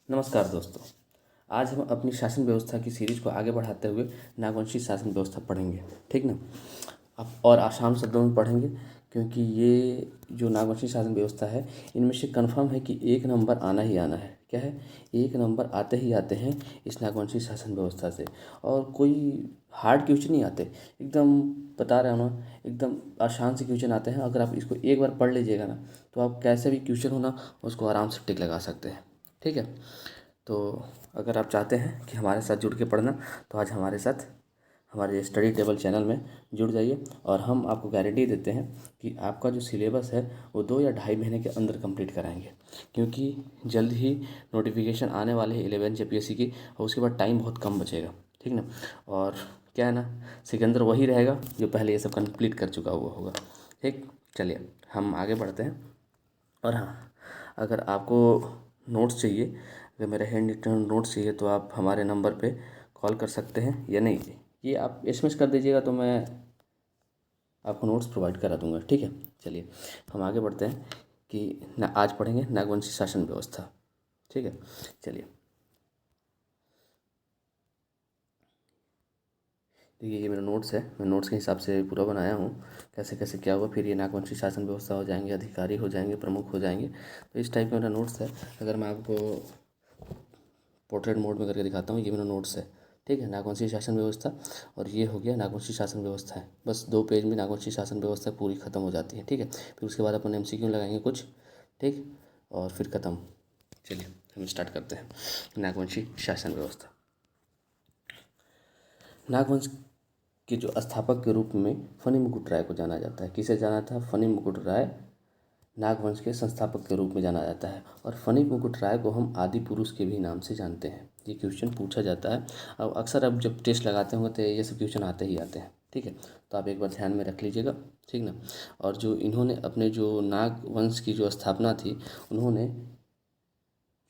नमस्कार दोस्तों। आज हम अपनी शासन व्यवस्था की सीरीज को आगे बढ़ाते हुए नागवंशी शासन व्यवस्था पढ़ेंगे, ठीक ना। अब और आसान शब्दों में पढ़ेंगे, क्योंकि ये जो नागवंशी शासन व्यवस्था है, इनमें से कन्फर्म है कि एक नंबर आना ही आना है। क्या है? एक नंबर आते ही आते हैं इस नागवंशी शासन व्यवस्था से, और कोई हार्ड क्वेश्चन नहीं आते। एकदम बता रहा हूँ ना, एकदम आसान से क्वेश्चन आते हैं। अगर आप इसको एक बार पढ़ लीजिएगा ना, तो आप कैसे भी क्वेश्चन हो ना, उसको आराम से टिक लगा सकते हैं, ठीक है। तो अगर आप चाहते हैं कि हमारे साथ जुड़ के पढ़ना, तो आज हमारे साथ हमारे स्टडी टेबल चैनल में जुड़ जाइए, और हम आपको गारंटी देते हैं कि आपका जो सिलेबस है वो 2 या ढाई महीने के अंदर कंप्लीट कराएंगे, क्योंकि जल्द ही नोटिफिकेशन आने वाले है 11 जेपीएससी की, और उसके बाद टाइम बहुत कम बचेगा, ठीक ना। और क्या है ना, सिकंदर वही रहेगा जो पहले ये सब कंप्लीट कर चुका हुआ होगा, ठीक। चलिए हम आगे बढ़ते हैं। और हाँ, अगर आपको नोट्स चाहिए, अगर मेरा हैंड रिटन नोट्स चाहिए, तो आप हमारे नंबर पे कॉल कर सकते हैं, या नहीं ये आप एसएमएस कर दीजिएगा, तो मैं आपको नोट्स प्रोवाइड करा दूंगा, ठीक है। चलिए हम आगे बढ़ते हैं कि ना आज पढ़ेंगे नागवंशी शासन व्यवस्था, ठीक है। चलिए देखिए, ये मेरा नोट्स है, मैं नोट्स के हिसाब से पूरा बनाया हूँ, कैसे कैसे क्या हुआ, फिर ये नागवंशी शासन व्यवस्था हो जाएंगे, अधिकारी हो जाएंगे, प्रमुख हो जाएंगे। तो इस टाइप का मेरा नोट्स है। अगर मैं आपको पोर्ट्रेट मोड में करके दिखाता हूँ, ये मेरा नोट्स है, ठीक है। नागवंशी शासन व्यवस्था, और ये हो गया नागवंशी शासन व्यवस्था है। बस 2 पेज में नागवंशी शासन व्यवस्था पूरी खत्म हो जाती है, ठीक है। फिर उसके बाद अपन एमसीक्यू लगाएंगे कुछ, ठीक, और फिर खत्म। चलिए हम स्टार्ट करते हैं। नागवंशी शासन व्यवस्था। नागवंश के जो स्थापक के रूप में फनी मुकुट राय को जाना जाता है। किसे जाना था? फनी मुकुट राय नागवंश के संस्थापक के रूप में जाना जाता है, और फनी मुकुट राय को हम आदि पुरुष के भी नाम से जानते हैं। ये क्वेश्चन पूछा जाता है। अब अक्सर अब जब टेस्ट लगाते होंगे तो ये सब क्वेश्चन आते ही आते हैं, ठीक है। तो आप एक बार ध्यान में रख लीजिएगा, ठीक ना। और जो इन्होंने अपने जो नागवंश की जो स्थापना थी, उन्होंने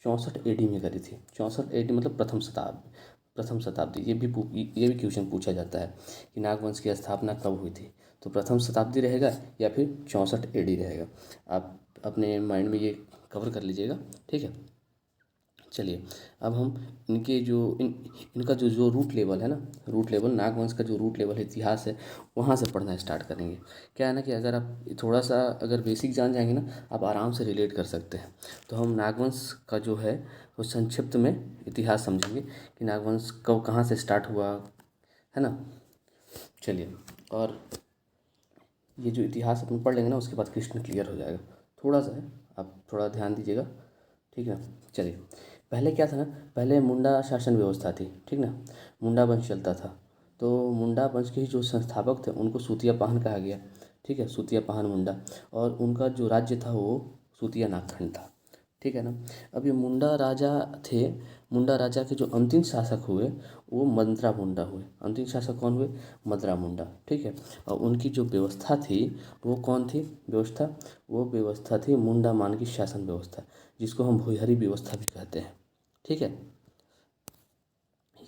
64 एडी में करी थी। 64 एडी मतलब प्रथम शताब्दी। ये भी क्वेश्चन पूछा जाता है कि नागवंश की स्थापना कब हुई थी, तो प्रथम शताब्दी रहेगा या फिर 64 एडी रहेगा। आप अपने माइंड में ये कवर कर लीजिएगा, ठीक है। चलिए अब हम इनके जो इनका जो रूट लेवल है ना, रूट लेवल नागवंश का जो रूट लेवल है, इतिहास है, वहाँ से पढ़ना स्टार्ट करेंगे। क्या है ना कि अगर आप थोड़ा सा अगर बेसिक जान जाएंगे ना, आप आराम से रिलेट कर सकते हैं। तो हम नागवंश का जो है वो संक्षिप्त में इतिहास समझेंगे कि नागवंश कब कहाँ से स्टार्ट हुआ, है ना। चलिए, और ये जो इतिहास अपन पढ़ लेंगे ना, उसके बाद क्वेश्चन क्लियर हो जाएगा। थोड़ा सा है, आप थोड़ा ध्यान दीजिएगा, ठीक है। चलिए, पहले क्या था ना, पहले मुंडा शासन व्यवस्था थी, ठीक ना। मुंडा वंश चलता था। तो मुंडा वंश के ही जो संस्थापक थे उनको सूतिया पाहन कहा गया, ठीक है, सूतिया पाहन मुंडा। और उनका जो राज्य था वो सूतिया नागखंड था, ठीक है ना। अब ये मुंडा राजा थे। मुंडा राजा के जो अंतिम शासक हुए वो मद्रा मुंडा हुए। अंतिम शासक कौन हुए? मद्रा मुंडा, ठीक है। और उनकी जो व्यवस्था थी वो कौन थी व्यवस्था? वो व्यवस्था थी मुंडा मान की शासन व्यवस्था, जिसको हम भुइहरी व्यवस्था भी कहते हैं, ठीक है।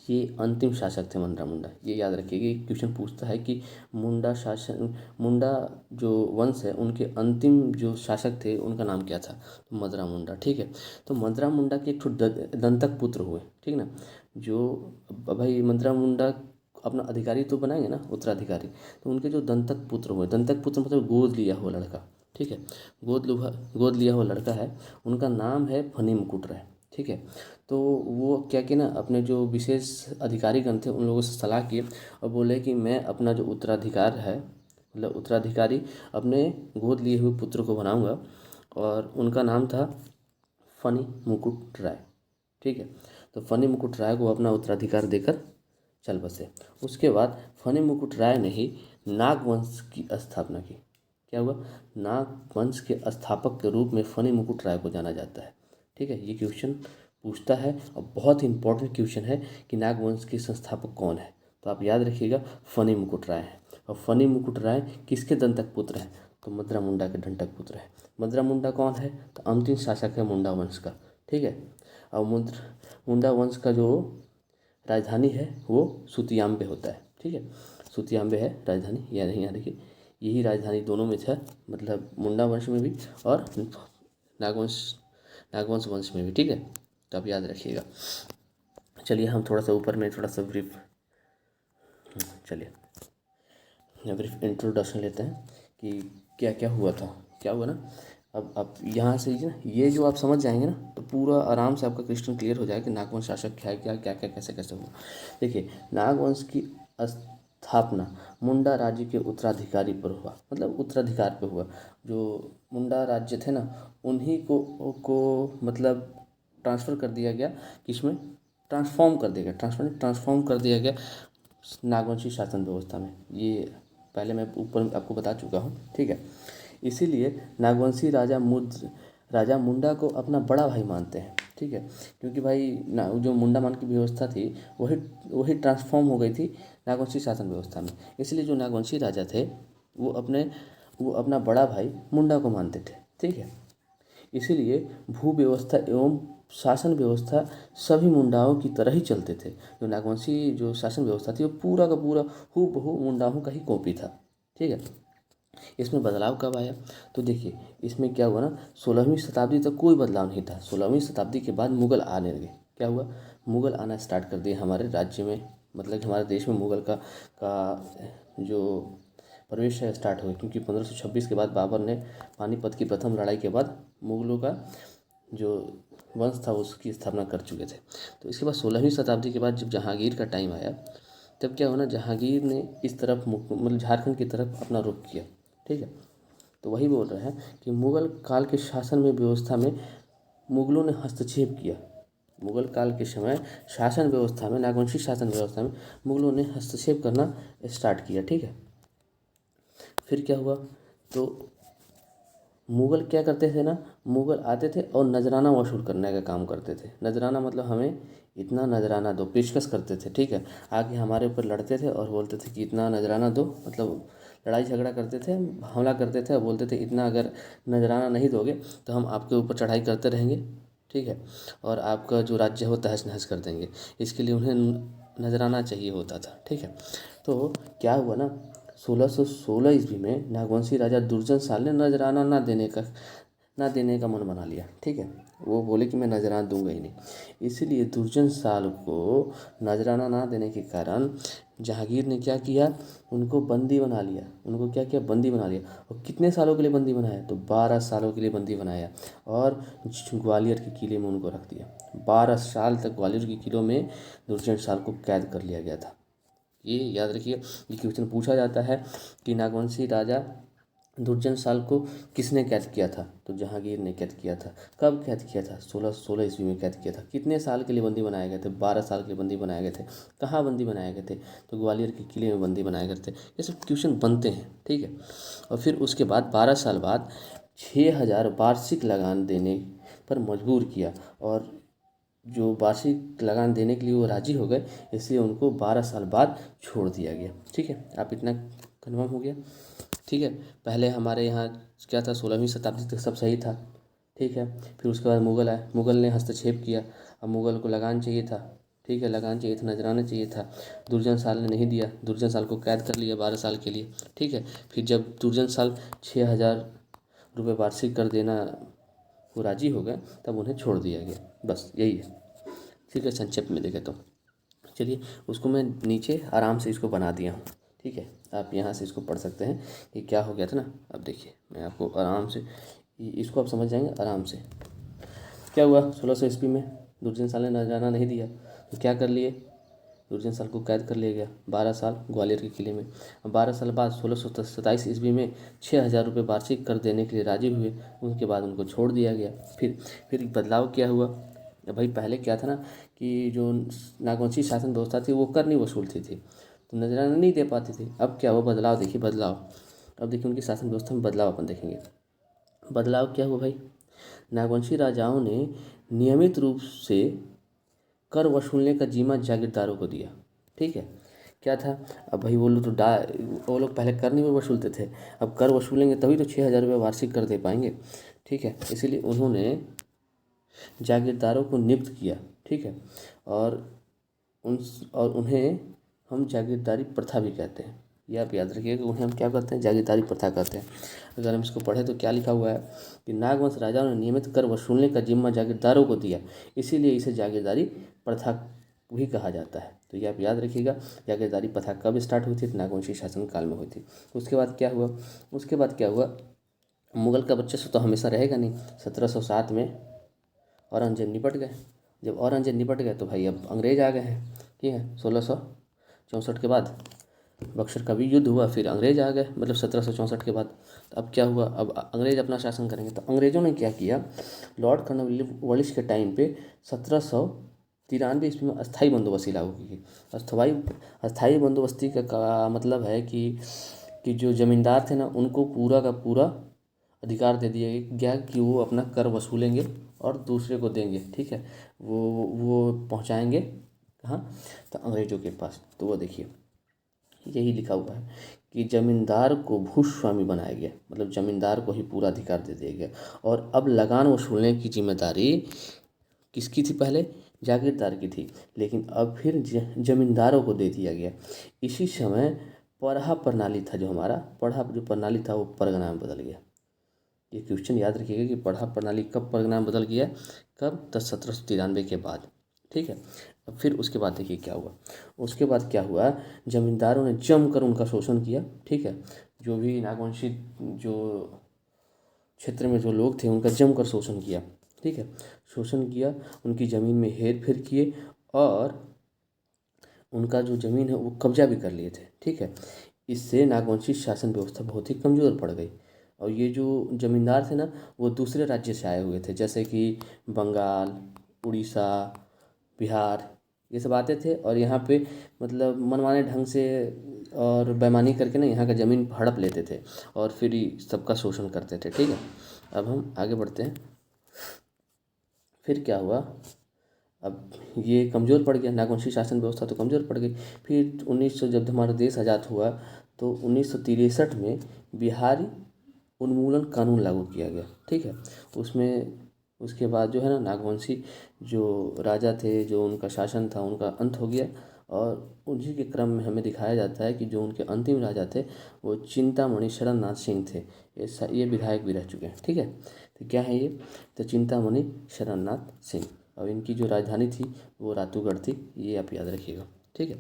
ये अंतिम शासक थे मद्रा मुंडा, ये याद रखिएगा। ये क्वेश्चन पूछता है कि मुंडा जो वंश है उनके अंतिम जो शासक थे उनका नाम क्या था? तो मद्रा मुंडा, ठीक है। तो मद्रा मुंडा के एक ठो दंतक पुत्र हुए, ठीक ना। जो भाई मद्रा मुंडा अपना अधिकारी तो बनाएंगे ना, उत्तराधिकारी, तो उनके जो दंतक पुत्र हुए, दंतक पुत्र मतलब गोद लिया हुआ लड़का, ठीक है। गोद लिया हुआ लड़का है, उनका नाम है फनी मुकुट राय, ठीक है। तो वो क्या कि ना, अपने जो विशेष अधिकारीगण थे उन लोगों से सलाह किए, और बोले कि मैं अपना जो उत्तराधिकार है, मतलब उत्तराधिकारी अपने गोद लिए हुए पुत्र को बनाऊंगा, और उनका नाम था फनी मुकुट राय, ठीक है। तो फनी मुकुट राय को अपना उत्तराधिकार देकर चल बसे। उसके बाद फनी मुकुट राय ने ही नागवंश की स्थापना की। क्या हुआ? नागवंश के स्थापक के रूप में फनी मुकुट राय को जाना जाता है, ठीक है। ये क्वेश्चन पूछता है, और बहुत ही इंपॉर्टेंट क्वेश्चन है कि नागवंश के संस्थापक कौन है। तो आप याद रखिएगा, फनी मुकुट राय है। और फनी मुकुट राय किसके दंतक पुत्र हैं? तो मद्रा मुंडा के दंतक पुत्र हैं। मद्रा मुंडा कौन है? तो अंतिम शासक है मुंडा वंश का, ठीक है। और मुंडा वंश का जो राजधानी है वो सुतियाम्बे होता है, ठीक है। सुतियाम्बे है राजधानी, यहाँ देखिए, यही राजधानी दोनों में था, मतलब मुंडा वंश में भी और नागवंश नागवंश वंश में भी, ठीक है। तो आप याद रखिएगा। चलिए हम थोड़ा सा ऊपर में थोड़ा सा ब्रीफ ब्रीफ इंट्रोडक्शन लेते हैं कि क्या क्या हुआ था। क्या हुआ ना, अब आप यहाँ से ये जो आप समझ जाएंगे ना तो पूरा आराम से आपका क्वेश्चन क्लियर हो जाएगा कि नागवंश शासक क्या है, क्या क्या क्या कैसे कैसे हुआ। देखिए, नागवंश की स्थापना मुंडा राज्य के उत्तराधिकारी पर हुआ, मतलब उत्तराधिकार पे हुआ। जो मुंडा राज्य थे ना, उन्हीं को मतलब ट्रांसफ़र कर दिया गया, किसमें ट्रांसफॉर्म कर दिया गया नागवंशी शासन व्यवस्था में। ये पहले मैं ऊपर आपको बता चुका हूँ, ठीक है। इसीलिए नागवंशी राजा मुंडा को अपना बड़ा भाई मानते हैं, ठीक है। क्योंकि भाई जो मुंडा मान की व्यवस्था थी वही ट्रांसफॉर्म हो गई थी नागवंशी शासन व्यवस्था में। इसलिए जो नागवंशी राजा थे वो अपना बड़ा भाई मुंडा को मानते थे, ठीक है। इसीलिए भू व्यवस्था एवं शासन व्यवस्था सभी मुंडाओं की तरह ही चलते थे। जो नागवंशी जो शासन व्यवस्था थी वो पूरा का पूरा हूबहू मुंडाओं का ही कॉपी था, ठीक है। इसमें बदलाव कब आया, तो देखिए इसमें क्या हुआ ना, 16वीं शताब्दी तक कोई बदलाव नहीं था। 16वीं शताब्दी के बाद मुगल आने लगे। क्या हुआ, मुगल आना स्टार्ट कर दिए हमारे राज्य में, मतलब कि हमारे देश में मुगल का जो प्रवेश है स्टार्ट हुए। क्योंकि 1526 के बाद बाबर ने पानीपत की प्रथम लड़ाई के बाद मुगलों का जो वंश था उसकी स्थापना कर चुके थे। तो इसके बाद 16वीं शताब्दी के बाद जब जहांगीर का टाइम आया, तब क्या हुआ ना, जहांगीर ने इस तरफ मतलब झारखंड की तरफ अपना रुख किया, ठीक है। तो वही बोल रहे हैं कि मुगल काल के शासन में व्यवस्था में मुगलों ने हस्तक्षेप किया। मुगल काल के समय शासन व्यवस्था में, नागवंशी शासन व्यवस्था में मुगलों ने हस्तक्षेप करना स्टार्ट किया, ठीक है। फिर क्या हुआ, तो मुगल क्या करते थे ना, मुगल आते थे और नजराना वसूल करने का काम करते थे। नजराना मतलब हमें इतना नजराना दो, पेशकश करते थे, ठीक है। आगे हमारे ऊपर लड़ते थे और बोलते थे कि इतना नजराना दो, मतलब लड़ाई झगड़ा करते थे, हमला करते थे और बोलते थे इतना अगर नजराना नहीं दोगे तो हम आपके ऊपर चढ़ाई करते रहेंगे, ठीक है, और आपका जो राज्य है वो तहस नहस कर देंगे। इसके लिए उन्हें नजराना चाहिए होता था, ठीक है। तो क्या हुआ ना, 1616 ईस्वी में नागवंशी राजा दुर्जन साल ने नजराना ना देने का मन बना लिया, ठीक है। वो बोले कि मैं नजराना दूंगा ही नहीं। इसीलिए दुर्जन साल को नजराना ना देने के कारण जहांगीर ने क्या किया, उनको बंदी बना लिया। उनको क्या किया, बंदी बना लिया। और कितने सालों के लिए बंदी बनाया, तो 12 सालों के लिए बंदी बनाया और ग्वालियर के किले में उनको रख दिया। 12 साल तक ग्वालियर के किलों में दुर्जन साल को कैद कर लिया गया था। ये याद रखिए, ये क्वेश्चन पूछा जाता है कि नागवंशी राजा दुर्जन साल को किसने कैद किया था, तो जहांगीर ने कैद किया था। कब कैद किया था, 1616 ईस्वी में कैद किया था। कितने साल के लिए बंदी बनाए गए थे, 12 साल के लिए बंदी बनाए गए थे। कहाँ बंदी बनाए गए थे, तो ग्वालियर के किले में बंदी बनाए गए थे। ये सब क्वेश्चन बनते हैं, ठीक है। और फिर उसके बाद 12 साल बाद 6000 वार्षिक लगान देने पर मजबूर किया, और जो वार्षिक लगान देने के लिए वो राजी हो गए, इसलिए उनको 12 साल बाद छोड़ दिया गया, ठीक है। आप इतना कन्फर्म हो गया, ठीक है। पहले हमारे यहाँ क्या था, 16वीं शताब्दी तक सब सही था, ठीक है। फिर उसके बाद मुगल आए, मुगल ने हस्तक्षेप किया। अब मुगल को लगान चाहिए था, ठीक है, लगान चाहिए था, नजराना चाहिए था। दुर्जन साल ने नहीं दिया, दुर्जन साल को कैद कर लिया 12 साल के लिए, ठीक है। फिर जब दुर्जन साल 6000 रुपये वार्षिक कर देना वो राजी हो गए, तब उन्हें छोड़ दिया गया। बस यही है, ठीक है। संक्षेप में देखें तो चलिए, उसको मैं नीचे आराम से इसको बना दिया हूँ, ठीक है। आप यहाँ से इसको पढ़ सकते हैं कि क्या हो गया था ना। अब देखिए मैं आपको आराम से इसको आप समझ जाएंगे आराम से। क्या हुआ, 1600 ईस्वी में दुर्जन साल ने नजराना नहीं दिया, तो क्या कर लिए, दुर्जन साल को कैद कर लिया गया 12 साल ग्वालियर के किले में। अब 12 साल बाद 1627 ईस्वी में 6000 रुपये वार्षिक कर देने के लिए राजी हुए। उसके बाद उनको छोड़ दिया गया। फिर बदलाव क्या हुआ, भाई पहले क्या था ना कि जो नागवंशी शासन व्यवस्था थी वो कर नहीं वसूलती थी, तो नजराना नहीं दे पाती थी। अब क्या हुआ, बदलाव देखिए, बदलाव। अब देखिए उनकी शासन व्यवस्था में बदलाव अपन देखेंगे। बदलाव क्या हुआ भाई, नागवंशी राजाओं ने नियमित रूप से कर वसूलने का जिम्मा जागीरदारों को दिया, ठीक है। क्या था, अब भाई वो लोग पहले कर नहीं वसूलते थे, अब कर वसूलेंगे तभी तो 6000 रुपये वार्षिक कर दे पाएंगे, ठीक है। इसीलिए उन्होंने जागीरदारों को नियुक्त किया, ठीक है। और उन्हें हम जागीरदारी प्रथा भी कहते हैं, ये आप याद रखिएगा कि उन्हें हम क्या कहते हैं, जागीरदारी प्रथा कहते हैं। अगर हम इसको पढ़ें तो क्या लिखा हुआ है कि नागवंश राजाओं ने नियमित कर वसूलने का जिम्मा जागीरदारों को दिया, इसीलिए इसे जागीरदारी प्रथा भी कहा जाता है। तो ये आप याद रखिएगा। जागीरदारी प्रथा कब स्टार्ट हुई थी? तो नागवंशी शासन काल में हुई थी। उसके बाद क्या हुआ? उसके बाद क्या हुआ? मुगल का वर्चस्व तो हमेशा रहेगा नहीं। 1707 में औरंगजेब निपट गए। जब औरंगजेब निपट गए तो भाई अब अंग्रेज आ गए हैं, ठीक है। 1664 के बाद बक्सर का भी युद्ध हुआ, फिर अंग्रेज आ गए, मतलब 1764 के बाद। तो अब क्या हुआ? अब अंग्रेज अपना शासन करेंगे। तो अंग्रेज़ों ने क्या किया, लॉर्ड कॉर्नवालिस के टाइम पे 1793 ईस्वी में अस्थाई बंदोबस्ती लागू की। अस्थाई बंदोबस्ती का मतलब है कि जो ज़मींदार थे ना, उनको पूरा का पूरा अधिकार दे दिया गया कि वो अपना कर वसूलेंगे और दूसरे को देंगे, ठीक है। वो पहुंचाएंगे कहाँ? तो अंग्रेज़ों के पास। तो वो देखिए यही लिखा हुआ है कि जमींदार को भूस्वामी बनाया गया, मतलब जमींदार को ही पूरा अधिकार दे दिया गया। और अब लगान वसूलने की जिम्मेदारी किसकी थी? पहले जागीरदार की थी, लेकिन अब फिर जमींदारों को दे दिया गया। इसी समय पढ़ा प्रणाली था, जो हमारा पढ़ा जो प्रणाली था वो परगना में बदल गया। ये क्वेश्चन याद रखिएगा कि पढ़ा प्रणाली कब परगना में बदल गया? कब? 1793 के बाद, ठीक है। अब फिर उसके बाद देखिए क्या हुआ। उसके बाद क्या हुआ, जमींदारों ने जमकर उनका शोषण किया, ठीक है। जो भी नागवंशी जो क्षेत्र में जो लोग थे उनका जमकर शोषण किया, ठीक है। शोषण किया, उनकी ज़मीन में हेर फेर किए और उनका जो ज़मीन है वो कब्जा भी कर लिए थे, ठीक है। इससे नागवंशी शासन व्यवस्था बहुत ही कमज़ोर पड़ गई। और ये जो ज़मींदार थे ना, वो दूसरे राज्य से आए हुए थे, जैसे कि बंगाल, उड़ीसा, बिहार, ये सब आते थे और यहाँ पे मतलब मनमाने ढंग से और बेईमानी करके ना यहाँ का ज़मीन हड़प लेते थे और फिर सबका शोषण करते थे, ठीक है। अब हम आगे बढ़ते हैं। फिर क्या हुआ? अब ये कमज़ोर पड़ गया, नागवंशी शासन व्यवस्था तो कमज़ोर पड़ गई। फिर 1900 जब हमारा देश आज़ाद हुआ तो 1963 में बिहारी उन्मूलन कानून लागू किया गया, ठीक है। उसमें उसके बाद जो है ना, नागवंशी जो राजा थे, जो उनका शासन था, उनका अंत हो गया। और उन्हीं के क्रम में हमें दिखाया जाता है कि जो उनके अंतिम राजा थे वो चिंतामणि शरण नाथ सिंह थे। ये विधायक भी रह चुके हैं, ठीक है। तो क्या है ये? तो चिंतामणि शरण नाथ सिंह, और इनकी जो राजधानी थी वो रातूगढ़ थी, ये आप याद रखिएगा, ठीक है।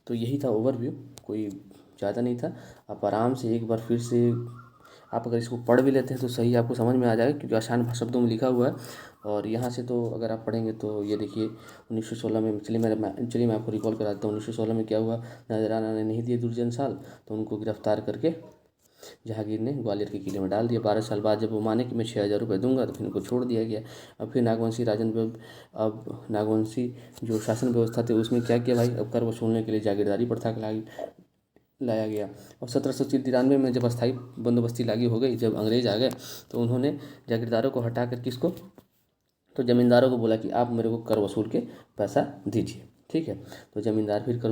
तो यही था ओवरव्यू, कोई ज़्यादा नहीं था। आप आराम से एक बार फिर से आप अगर इसको पढ़ भी लेते हैं तो सही आपको समझ में आ जाएगा, क्योंकि आसान शब्दों में लिखा हुआ है। और यहाँ से तो अगर आप पढ़ेंगे तो ये देखिए 1916 में, चलिए मैं आपको रिकॉल कराता हूँ। 1916 में क्या हुआ, नजराना ने नहीं दिए दुर्जन साल, तो उनको गिरफ्तार करके जहांगीर ने ग्वालियर के किले में डाल दिया। 12 साल बाद जब वो माने कि मैं 6,000 रुपये दूंगा, तो फिर उनको छोड़ दिया गया। अब फिर अब नागवंशी जो शासन व्यवस्था थी उसमें क्या किया भाई, अब कर वसूलने के लिए जागीरदारी प्रथा लाया गया। और 1793 में जब अस्थाई बंदोबस्ती लागू हो गई, जब अंग्रेज आ गए, तो उन्होंने जागीरदारों को हटा कर किसको, तो ज़मींदारों को बोला कि आप मेरे को कर वसूल के पैसा दीजिए, ठीक है। तो ज़मींदार फिर कर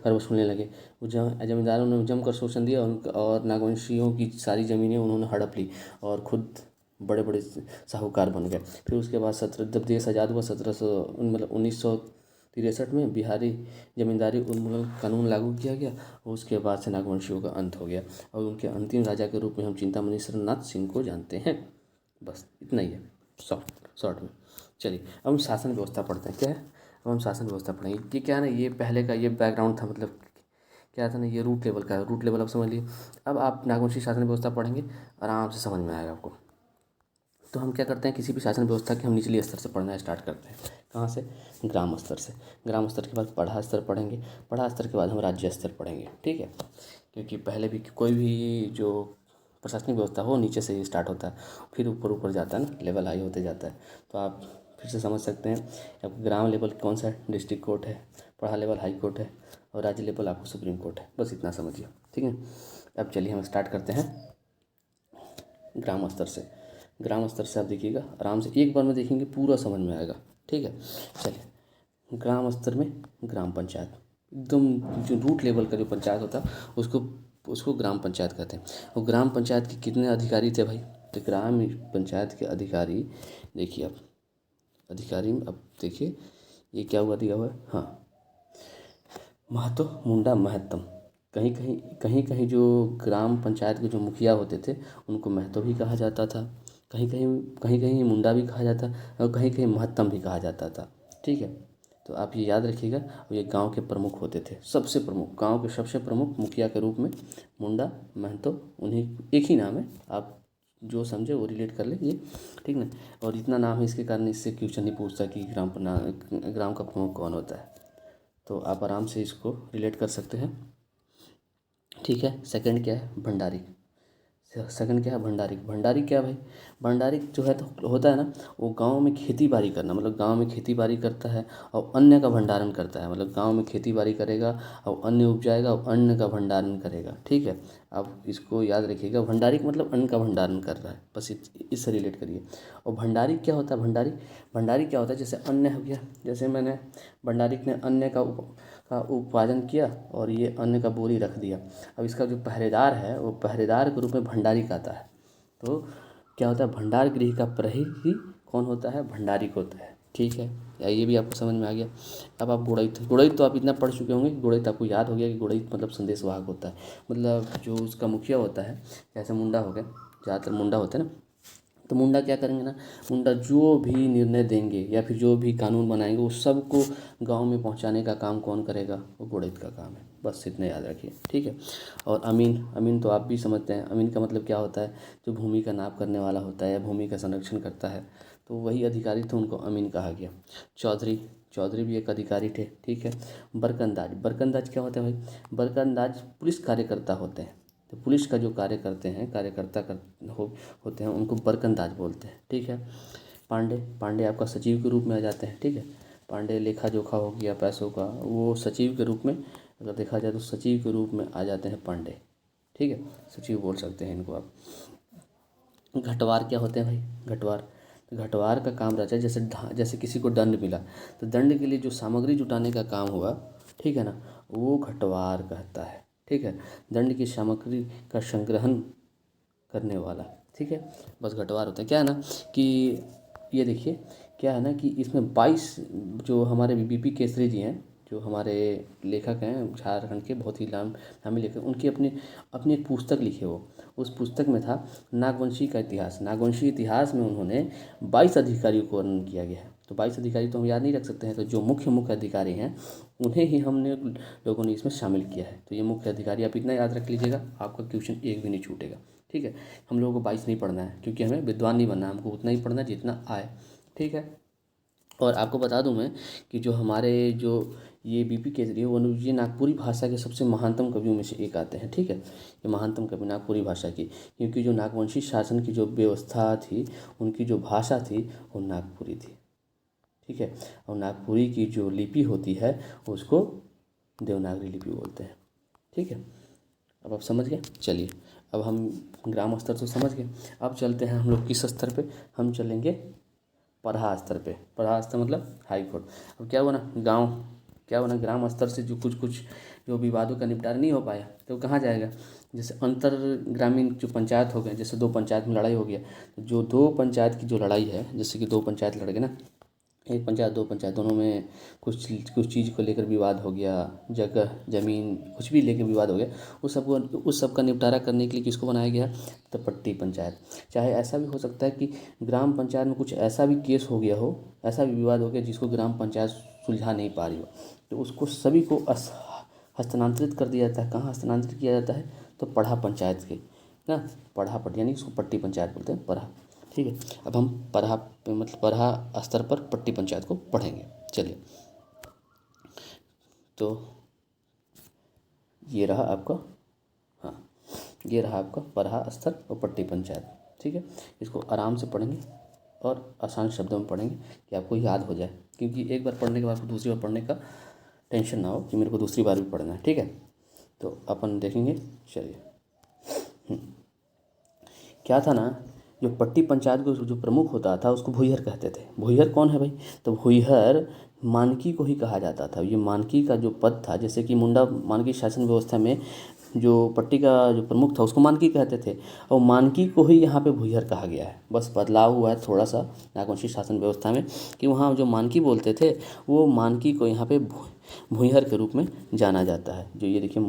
वसूलने लगे। वो ज़मींदारों ने जमकर शोषण दिया और नागवंशियों की सारी ज़मीनें उन्होंने हड़प ली और खुद बड़े बड़े साहूकार बन गए। फिर उसके बाद जब देश आज़ाद हुआ 1963 में बिहारी जमींदारी उन्मूलन कानून लागू किया गया और उसके बाद से नागवंशियों का अंत हो गया। और उनके अंतिम राजा के रूप में हम चिंतामणि शरणनाथ सिंह को जानते हैं। बस इतना ही है, शॉर्ट में। चलिए अब हम शासन व्यवस्था पढ़ते हैं। क्या है? अब हम शासन व्यवस्था पढ़ेंगे। ये क्या है ना, ये पहले का ये बैकग्राउंड था, मतलब क्या था ना, ये रूट लेवल का, रूट लेवल आप समझ लिए। अब आप नागवंशी शासन व्यवस्था पढ़ेंगे, आराम से समझ में आएगा आपको। तो हम क्या करते हैं, किसी भी शासन व्यवस्था के हम निचले स्तर से पढ़ना स्टार्ट करते हैं। कहाँ से? ग्राम स्तर से। ग्राम स्तर के बाद पढ़ा स्तर पढ़ेंगे, पढ़ा स्तर के बाद हम राज्य स्तर पढ़ेंगे, ठीक है। क्योंकि पहले भी कोई भी जो प्रशासनिक व्यवस्था हो नीचे से ही स्टार्ट होता है, फिर ऊपर ऊपर जाता है ना, लेवल हाई होते जाता है। तो आप फिर से समझ सकते हैं। अब ग्राम लेवल कौन सा है? डिस्ट्रिक्ट कोर्ट है। पढ़ा लेवल हाई कोर्ट है और राज्य लेवल आपको सुप्रीम कोर्ट है। बस इतना समझिए, ठीक है। अब चलिए हम स्टार्ट करते हैं ग्राम स्तर से। ग्राम स्तर से आप देखिएगा, आराम से एक बार में देखेंगे पूरा समझ में आएगा, ठीक है। चलिए ग्राम स्तर में ग्राम पंचायत, एकदम जो रूट लेवल का जो पंचायत होता है उसको उसको ग्राम पंचायत कहते हैं। और ग्राम पंचायत के कितने अधिकारी थे भाई? तो ग्राम पंचायत के अधिकारी देखिए, अब अधिकारी में अब देखिए ये क्या हुआ, दिया हुआ है, हाँ, महतो मुंडा महत्तम कहीं जो ग्राम पंचायत के जो मुखिया होते थे उनको महतो भी कहा जाता था, कहीं मुंडा भी कहा जाता, और कहीं महत्तम भी कहा जाता था। ठीक है, तो आप ये याद रखिएगा। ये गांव के प्रमुख होते थे, सबसे प्रमुख, गांव के सबसे प्रमुख मुखिया के रूप में मुंडा, महतो, उन्हीं एक ही नाम है, आप जो समझे वो रिलेट कर ले ये, ठीक ना। और इतना नाम है इसके कारण इससे क्वेश्चन नहीं पूछता कि ग्राम का प्रमुख कौन होता है, तो आप आराम से इसको रिलेट कर सकते हैं। ठीक है, सेकंड क्या है? भंडारी। सेकंड क्या है? भंडारी। भंडारी क्या भाई? भंडारी जो है तो होता है ना, वो गांव में खेती बाड़ी करना, मतलब गांव में खेती बाड़ी करता है और अन्न का भंडारण करता है, मतलब गांव में खेती बाड़ी करेगा और अन्न उपजाएगा और अन्न का भंडारण करेगा। ठीक है, आप इसको याद रखिएगा। भंडारी का मतलब अन्न का भंडारण कर रहा है, बस इससे रिलेट करिए। और भंडारी क्या होता है? भंडारी क्या होता है? जैसे अन्न हो गया, जैसे मैंने भंडारी ने अन्न का उपार्जन किया और ये अन्न का बोरी रख दिया। अब इसका जो पहरेदार है वो पहरेदार के रूप में भंडारी आता है। तो क्या होता है? भंडार गृह का प्रहरी कौन होता है? भंडारी को होता है। ठीक है, या ये भी आपको समझ में आ गया। अब आप गुड़ैत तो आप इतना पढ़ चुके होंगे, गुड़ैत आपको याद हो गया कि गुड़ैत मतलब संदेशवाहक होता है, मतलब जो उसका मुखिया होता है, जैसे मुंडा हो गया, ज़्यादातर मुंडा होते हैं ना, तो मुंडा क्या करेंगे ना, मुंडा जो भी निर्णय देंगे या फिर जो भी कानून बनाएंगे वो सबको गांव में पहुंचाने का काम कौन करेगा? वो गुड़ैत का काम है, बस इतना याद रखिए। ठीक है, और अमीन तो आप भी समझते हैं, अमीन का मतलब क्या होता है? जो भूमि का नाप करने वाला होता है या भूमि का संरक्षण करता है, तो वही अधिकारी थे, उनको अमीन कहा गया। चौधरी भी एक अधिकारी थे। ठीक है, बरकंदाज क्या होता है भाई? बरकंदाज पुलिस कार्यकर्ता होते हैं, तो पुलिस का जो कार्य करते हैं, होते हैं, उनको बरकंदाज बोलते हैं। ठीक है, पांडे आपका सचिव के रूप में आ जाते हैं। ठीक है, पांडे लेखा जोखा हो गया पैसों का, वो सचिव के रूप में अगर देखा जाए तो सचिव के रूप में आ जाते हैं पांडे। ठीक है, सचिव बोल सकते हैं इनको आप। घटवार क्या होते हैं भाई? घटवार का काम रहता है, जैसे किसी को दंड मिला तो दंड के लिए जो सामग्री जुटाने का काम हुआ, ठीक है ना, वो घटवार कहता है। ठीक है, दंड की सामग्री का संग्रहण करने वाला। ठीक है, बस घटवार होता है। क्या है ना कि ये देखिए, क्या है ना कि इसमें 22 जो हमारे बीपी केसरी जी हैं, जो हमारे लेखक हैं झारखंड के, बहुत ही नामी लेखक, उनकी अपनी अपनी एक पुस्तक लिखी है। वो उस पुस्तक में था नागवंशी का इतिहास। नागवंशी इतिहास में उन्होंने 22 अधिकारियों को वर्णन किया गया है। तो 22 अधिकारी तो हम याद नहीं रख सकते हैं, तो जो मुख्य अधिकारी हैं उन्हें ही हमने लोगों ने इसमें शामिल किया है। तो ये मुख्य अधिकारी आप इतना याद रख लीजिएगा, आपका क्वेश्चन एक भी नहीं छूटेगा। ठीक है, हम लोगों को 22 नहीं पढ़ना है, क्योंकि हमें विद्वान नहीं बनना है, हमको उतना ही पढ़ना है जितना आए। ठीक है, और आपको बता दूं मैं कि जो हमारे जो ये बीपी केसरी है, वो ये नागपुरी भाषा के सबसे महानतम कवियों में से एक आते हैं। ठीक है, ये महानतम कवि नागपुरी भाषा की, क्योंकि जो नागवंशी शासन की जो व्यवस्था थी, उनकी जो भाषा थी वो नागपुरी थी। ठीक है, और नागपुरी की जो लिपि होती है उसको देवनागरी लिपि बोलते हैं। ठीक है, अब आप समझ गए। चलिए, अब हम ग्राम स्तर तो समझ गए, अब चलते हैं हम लोग किस स्तर पे? हम चलेंगे पढ़ा स्तर पे। पढ़ा स्तर मतलब हाई कोर्ट। अब क्या हुआ ना, ग्राम स्तर से जो कुछ जो विवादों का निपटारा नहीं हो पाया तो कहाँ जाएगा? जैसे अंतर ग्रामीण जो पंचायत हो गए, जैसे दो पंचायत में लड़ाई हो गया, तो जो दो पंचायत की जो लड़ाई है, जैसे कि दो पंचायत लड़ गए ना, एक पंचायत दो पंचायत, दोनों में कुछ चीज़ को लेकर विवाद हो गया, जगह ज़मीन कुछ भी लेकर विवाद हो गया, उस सब का निपटारा करने के लिए किसको बनाया गया? तो पट्टी पंचायत। चाहे ऐसा भी हो सकता है कि ग्राम पंचायत में कुछ ऐसा भी केस हो गया हो, ऐसा भी विवाद हो गया जिसको ग्राम पंचायत सुलझा नहीं पा रही हो, तो उसको सभी को हस्तांतरित कर दिया जाता है। कहाँ हस्तांतरित किया जाता है? तो पढ़ा पंचायत के ना, पट्टी, यानी उसको पट्टी पंचायत बोलते हैं, पढ़ा। ठीक है, अब हम पढ़ा स्तर पर पट्टी पंचायत को पढ़ेंगे। चलिए, तो ये रहा आपका, हाँ, ये रहा आपका पढ़ा स्तर और पट्टी पंचायत। ठीक है, इसको आराम से पढ़ेंगे और आसान शब्दों में पढ़ेंगे कि आपको याद हो जाए, क्योंकि एक बार पढ़ने के बाद दूसरी बार पढ़ने का टेंशन ना हो कि मेरे को दूसरी बार भी पढ़ना है। ठीक है, तो अपन देखेंगे। चलिए, क्या था ना, जो पट्टी पंचायत को जो प्रमुख होता था उसको भुईहर कहते थे। भुईहर कौन है भाई? तो भुईहर मानकी को ही कहा जाता था। ये मानकी का जो पद था, जैसे कि मुंडा मानकी शासन व्यवस्था में जो पट्टी का जो प्रमुख था उसको मानकी कहते थे, और मानकी को ही यहाँ पे भुइहर कहा गया है। बस बदलाव हुआ है थोड़ा सा नागवंशी शासन व्यवस्था में कि वहाँ जो मानकी बोलते थे वो मानकी को यहाँ पे भुइहर के रूप में जाना जाता है। जो ये देखिए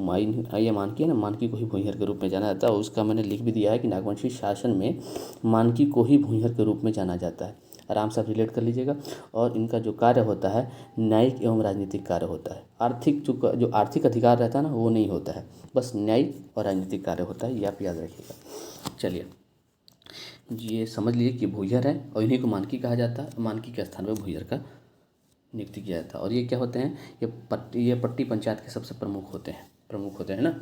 ये मानकी है ना, मानकी को ही भुइहर के रूप में जाना जाता है। उसका मैंने लिख भी दिया है कि नागवंशी शासन में मानकी को ही भुइहर के रूप में जाना जाता है। आराम से आप रिलेट कर लीजिएगा। और इनका जो कार्य होता है न्यायिक एवं राजनीतिक कार्य होता है। आर्थिक जो आर्थिक अधिकार रहता है ना वो नहीं होता है, बस न्यायिक और राजनीतिक कार्य होता है, ये आप याद रखिएगा। चलिए ये समझ लीजिए कि भुइहर है और इन्हीं को मानकी कहा जाता है। मानकी के स्थान पर भुइहर का नियुक्ति किया जाता है। और ये क्या होते हैं, ये पट्टी पंचायत के सबसे प्रमुख होते हैं ना।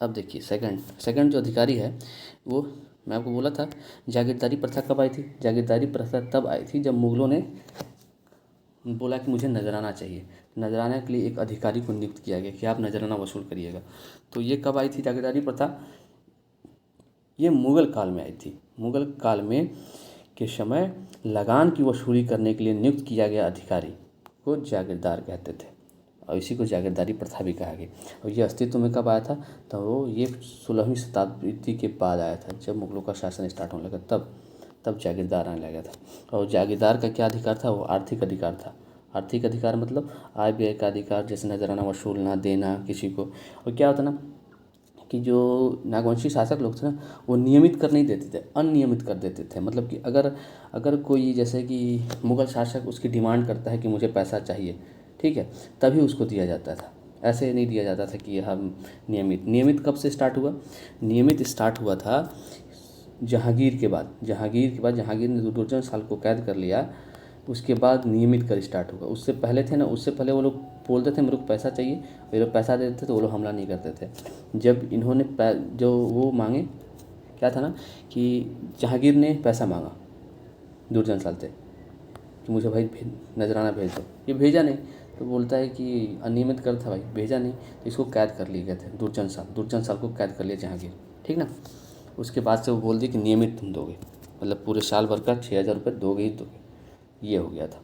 अब देखिए सेकंड जो अधिकारी है वो, मैं आपको बोला था जागीरदारी प्रथा कब आई थी। जागीरदारी प्रथा तब आई थी जब मुगलों ने बोला कि मुझे नजराना चाहिए। नजराना के लिए एक अधिकारी को नियुक्त किया गया कि आप नजराना वसूल करिएगा। तो ये कब आई थी जागीरदारी प्रथा, ये मुगल काल में आई थी। मुगल काल में के समय लगान की वसूली करने के लिए नियुक्त किया गया अधिकारी को जागीरदार कहते थे, और इसी को जागीरदारी प्रथा भी कहा गया। और ये अस्तित्व में कब आया था, तो ये 16वीं शताब्दी के बाद आया था, जब मुगलों का शासन स्टार्ट होने लगा तब जागीरदार आने लगा था। और जागीरदार का क्या अधिकार था, वो आर्थिक अधिकार था। आर्थिक अधिकार मतलब आय व्यय का अधिकार, जैसे नजराना वसूलना, देना किसी को। और क्या होता ना कि जो नागवंशी शासक लोग थे ना वो नियमित कर नहीं देते थे, अनियमित कर देते थे। मतलब कि अगर कोई जैसे कि मुगल शासक उसकी डिमांड करता है कि मुझे पैसा चाहिए, ठीक है, तभी उसको दिया जाता था। ऐसे नहीं दिया जाता था कि हम नियमित कब से स्टार्ट हुआ, नियमित स्टार्ट हुआ था जहांगीर के बाद जहांगीर ने दुर्जन साल को कैद कर लिया, उसके बाद नियमित कर स्टार्ट हुआ। उससे पहले थे ना, उससे पहले वो लोग बोलते थे मेरे को पैसा चाहिए, वे लोग पैसा देते थे तो वो लोग हमला नहीं करते थे। जब इन्होंने जो वो मांगे, क्या था ना कि जहांगीर ने पैसा मांगा दुर्जन साल से कि मुझे भाई नजराना भेज दो, ये भेजा नहीं, तो बोलता है कि अनियमित कर था भाई, भेजा नहीं, तो इसको कैद कर लिए गए थे दुर्जन साल को कैद कर लिया जहांगीर, ठीक ना। उसके बाद से वो बोल दिया कि नियमित तुम दोगे, मतलब पूरे साल भर का 6,000 रुपये दोगे ही दोगे, ये हो गया था।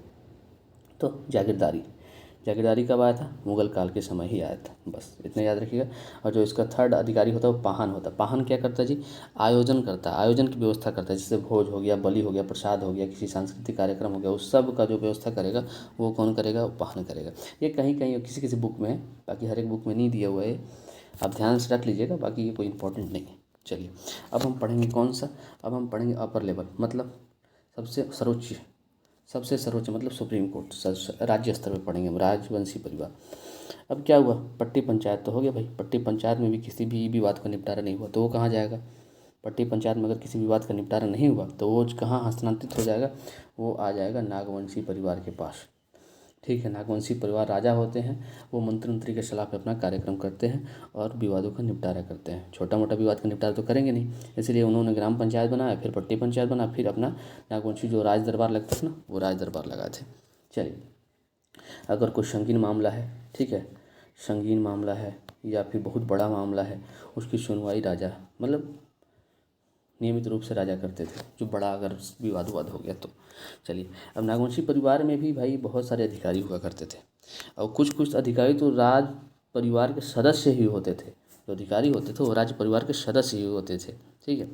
तो जागीरदारी कब आया था, मुगल काल के समय ही आया था, बस इतना याद रखिएगा। और जो इसका थर्ड अधिकारी होता है वो पाहन होता है। पाहन क्या करता है जी, आयोजन करता है, आयोजन की व्यवस्था करता है। जैसे भोज हो गया, बलि हो गया, प्रसाद हो गया, किसी सांस्कृतिक कार्यक्रम हो गया, उस सब का जो व्यवस्था करेगा वो कौन करेगा, वो पाहन करेगा। ये कहीं कहीं किसी बुक में है, बाकी हर एक बुक में नहीं दिया हुआ है, आप ध्यान से रख लीजिएगा, बाकी ये कोई इंपॉर्टेंट नहीं है। चलिए अब हम पढ़ेंगे कौन सा, अब हम पढ़ेंगे अपर लेवल, मतलब सबसे सर्वोच्च मतलब सुप्रीम कोर्ट, राज्य स्तर पर पढ़ेंगे हम राजवंशी परिवार। अब क्या हुआ, पट्टी पंचायत तो हो गया भाई, पट्टी पंचायत में भी किसी भी विवाद का निपटारा नहीं हुआ तो वो कहाँ जाएगा। पट्टी पंचायत में अगर किसी विवाद का निपटारा नहीं हुआ तो वो कहाँ हस्तांतरित हो जाएगा, वो आ जाएगा नागवंशी परिवार के पास, ठीक है। नागवंशी परिवार राजा होते हैं, वो मंत्री के सलाह पे अपना कार्यक्रम करते हैं और विवादों का निपटारा करते हैं। छोटा मोटा विवाद का निपटारा तो करेंगे नहीं, इसलिए उन्होंने ग्राम पंचायत बनाया, फिर पट्टी पंचायत बना, फिर अपना नागवंशी जो राज दरबार लगता था ना वो राज दरबार लगाए थे। चलिए अगर कोई संगीन मामला है, ठीक है, संगीन मामला है या फिर बहुत बड़ा मामला है, उसकी सुनवाई राजा मतलब नियमित रूप से राजा करते थे, जो बड़ा अगर विवाद हो गया तो। चलिए अब नागवंशी परिवार में भी भाई बहुत सारे अधिकारी हुआ करते थे, और कुछ अधिकारी तो राज परिवार के सदस्य ही होते थे। जो अधिकारी होते थे वो राज्य परिवार के सदस्य ही होते थे, ठीक है,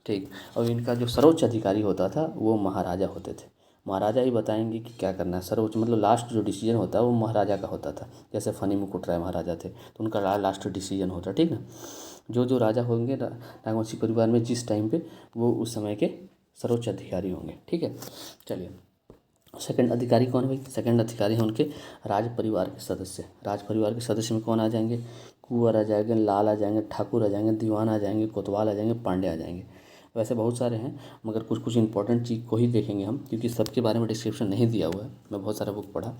ठीक। और इनका जो सर्वोच्च अधिकारी होता था वो महाराजा होते थे। महाराजा ही बताएंगे कि क्या करना है। सर्वोच्च मतलब लास्ट जो डिसीजन होता है वो महाराजा का होता था। जैसे फनी मुकुट राय महाराजा थे तो उनका लास्ट डिसीजन होता, ठीक ना। जो राजा होंगे नागवंशी परिवार में जिस टाइम पे, वो उस समय के सर्वोच्च अधिकारी होंगे, ठीक है। चलिए सेकंड अधिकारी कौन है भाई, सेकंड अधिकारी हैं उनके राज परिवार के सदस्य। राज परिवार के सदस्य में कौन आ जाएंगे, कुंवर आ जाएंगे, लाल आ जाएंगे, ठाकुर आ जाएंगे, दीवान आ जाएंगे, कोतवाल आ जाएंगे, पांडे आ जाएंगे। वैसे बहुत सारे हैं मगर कुछ इंपॉर्टेंट चीज़ को ही देखेंगे हम, क्योंकि सबके बारे में डिस्क्रिप्शन नहीं दिया हुआ है। मैं बहुत सारा बुक पढ़ा,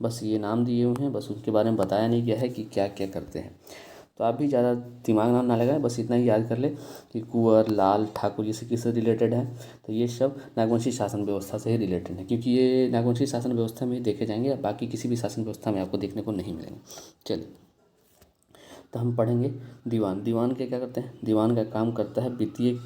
बस ये नाम दिए हुए हैं, बस उनके बारे में बताया नहीं गया है कि क्या क्या करते हैं। तो आप भी ज़्यादा दिमाग ना लगाएं, बस इतना ही याद कर ले कि कुंवर, लाल, ठाकुर ये सब किससे रिलेटेड है। तो ये सब नागवंशी शासन व्यवस्था से ही रिलेटेड है, क्योंकि ये नागवंशी शासन व्यवस्था में ही देखे जाएंगे, बाकी किसी भी शासन व्यवस्था में आपको देखने को नहीं मिलेंगे। चलिए तो हम पढ़ेंगे दीवान के क्या करते हैं। दीवान का काम करता है वित्तीय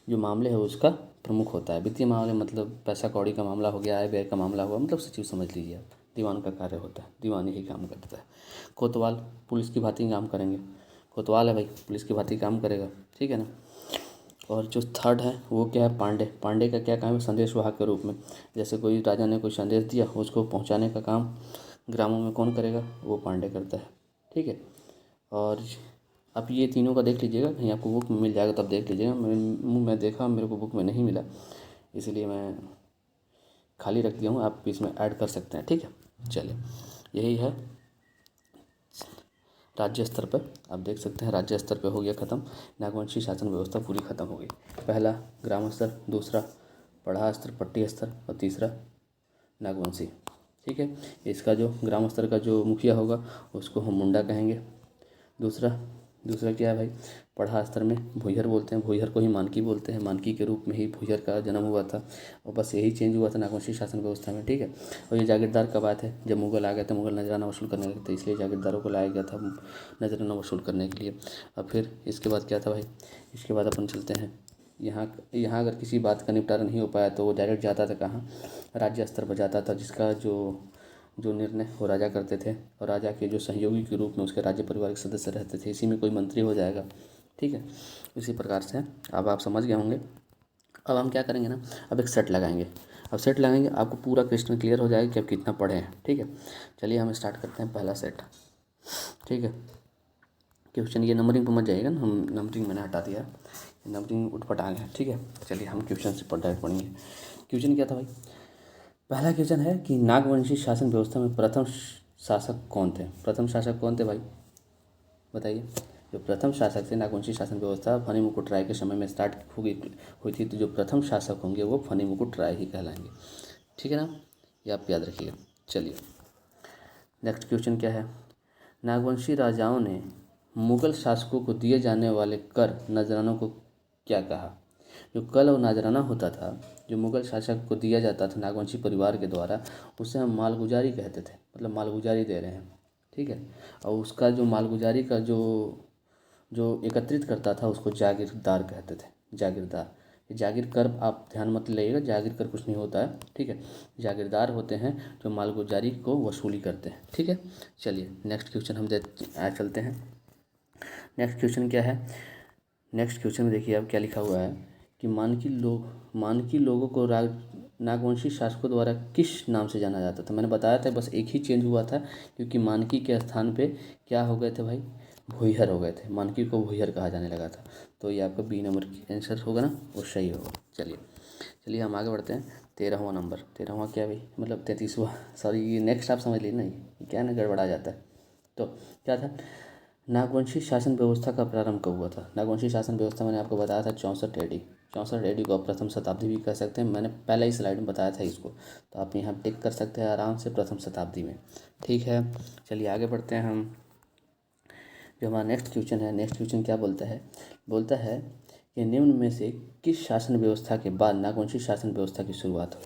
जो मामले है उसका प्रमुख होता है। वित्तीय मामले मतलब पैसा कौड़ी का मामला हो गया, आय व्यय का मामला हुआ, मतलब सचिव समझ लीजिए आप। दीवान का कार्य होता है, दीवान यही काम करता है। कोतवाल पुलिस की भांति काम करेंगे, कोतवाल है भाई, पुलिस की भांति काम करेगा, ठीक है ना। और जो थर्ड है वो क्या है, पांडे। पांडे का क्या काम है, संदेश वाहक के रूप में। जैसे कोई राजा ने कोई संदेश दिया, उसको पहुंचाने का काम ग्रामों में कौन करेगा, वो पांडे करता है, ठीक है। और आप ये तीनों का देख लीजिएगा, कहीं आपको बुक में मिल जाएगा तब देख लीजिएगा। मैं देखा, मेरे को बुक में नहीं मिला, इसीलिए मैं खाली रख दिया हूँ, आप इसमें ऐड कर सकते हैं, ठीक है। चलिए, यही है राज्य स्तर पर। आप देख सकते हैं राज्य स्तर पर हो गया ख़त्म, नागवंशी शासन व्यवस्था पूरी ख़त्म हो गई। पहला ग्राम स्तर, दूसरा पढ़ा स्तर पट्टी स्तर, और तीसरा नागवंशी, ठीक है। इसका जो ग्राम स्तर का जो मुखिया होगा उसको हम मुंडा कहेंगे। दूसरा दूसरा क्या है भाई, पढ़ा स्तर में भुइहर बोलते हैं, भुइहर को ही मानकी बोलते हैं, मानकी के रूप में ही भुइहर का जन्म हुआ था, और बस यही चेंज हुआ था नागवंशी शासन व्यवस्था में, ठीक है। और ये जागीरदार कब आए थे, जब मुगल आ गए थे, मुगल नजराना वसूल करने लगे थे, इसलिए जागीरदारों को लाया गया था नजराना वसूल करने के लिए। और फिर इसके बाद क्या था भाई, इसके बाद अपन चलते हैं यहाँ अगर किसी बात का निपटारा नहीं हो पाया तो वो डायरेक्ट जाता था कहाँ, राज्य स्तर पर जाता था, जिसका जो निर्णय वो राजा करते थे, और राजा के जो सहयोगी के रूप में उसके राज्य परिवार के सदस्य रहते थे, इसी में कोई मंत्री हो जाएगा, ठीक है। इसी प्रकार से अब आप समझ गए होंगे। अब हम क्या करेंगे ना, अब एक सेट लगाएंगे। अब सेट लगाएंगे, आपको पूरा क्वेश्चन क्लियर हो जाएगा कि आप कितना पढ़े हैं, ठीक है। चलिए हम स्टार्ट करते हैं पहला सेट, ठीक है। क्वेश्चन ये नंबरिंग पर मत जाइएगा ना, हम नंबरिंग मैंने हटा दिया, नंबरिंग उठपट आ गया, ठीक है। चलिए हम क्वेश्चन से डायरेक्ट पढ़ेंगे। क्वेश्चन क्या था भाई, पहला क्वेश्चन है कि नागवंशी शासन व्यवस्था में प्रथम शासक कौन थे। प्रथम शासक कौन थे भाई, बताइए। जो प्रथम शासक थे, नागवंशी शासन व्यवस्था फनी मुकुट राय के समय में स्टार्ट हुई थी, तो जो प्रथम शासक होंगे वो फनी मुकुट राय ही कहलाएंगे, ठीक है ना, ये आप याद रखिएगा। चलिए नेक्स्ट क्वेश्चन क्या है, नागवंशी राजाओं ने मुगल शासकों को दिए जाने वाले कर नजरानों को क्या कहा। जो कल और नजराना होता था, जो मुगल शासक को दिया जाता था नागवंशी परिवार के द्वारा, उसे हम मालगुजारी कहते थे, मतलब मालगुजारी दे रहे हैं, ठीक है। और उसका जो मालगुजारी का जो जो एकत्रित करता था उसको जागीरदार कहते थे, जागीरदार। ये जागीर कर आप ध्यान मत लाइएगा, जागीर कर कुछ नहीं होता है, ठीक है। जागीरदार होते हैं जो मालगुजारी को वसूली करते हैं, ठीक है। चलिए नेक्स्ट क्वेश्चन हम चलते हैं। नेक्स्ट क्वेश्चन क्या है, नेक्स्ट क्वेश्चन में देखिए अब क्या लिखा हुआ है कि मानकी लोगों को नागवंशी शासकों द्वारा किस नाम से जाना जाता था। मैंने बताया था बस एक ही चेंज हुआ था, क्योंकि मानकी के स्थान पे क्या हो गए थे भाई, भुइहर हो गए थे, मानकी को भुइहर कहा जाने लगा था। तो ये आपका बी नंबर की आंसर होगा ना, वो सही होगा। चलिए चलिए हम आगे बढ़ते हैं। 13वां नंबर, 13वां क्या भाई, मतलब 33वां, सॉरी ये नेक्स्ट आप समझ लीजिए ना, ये क्या ना गड़बड़ा जाता है। तो क्या था, नागवंशी शासन व्यवस्था का प्रारंभ कब हुआ था। नागवंशी शासन व्यवस्था मैंने आपको बताया था 64 AD। 64 AD को आप प्रथम शताब्दी भी कह सकते हैं, मैंने पहले ही स्लाइड में बताया था इसको, तो आप यहाँ टिक कर सकते हैं आराम से, प्रथम शताब्दी में, ठीक है। चलिए आगे बढ़ते हैं हम। जो हमारा नेक्स्ट क्वेश्चन है, नेक्स्ट क्वेश्चन क्या बोलता है कि निम्न में से किस शासन व्यवस्था के बाद नागवंशी शासन व्यवस्था की शुरुआत हुई।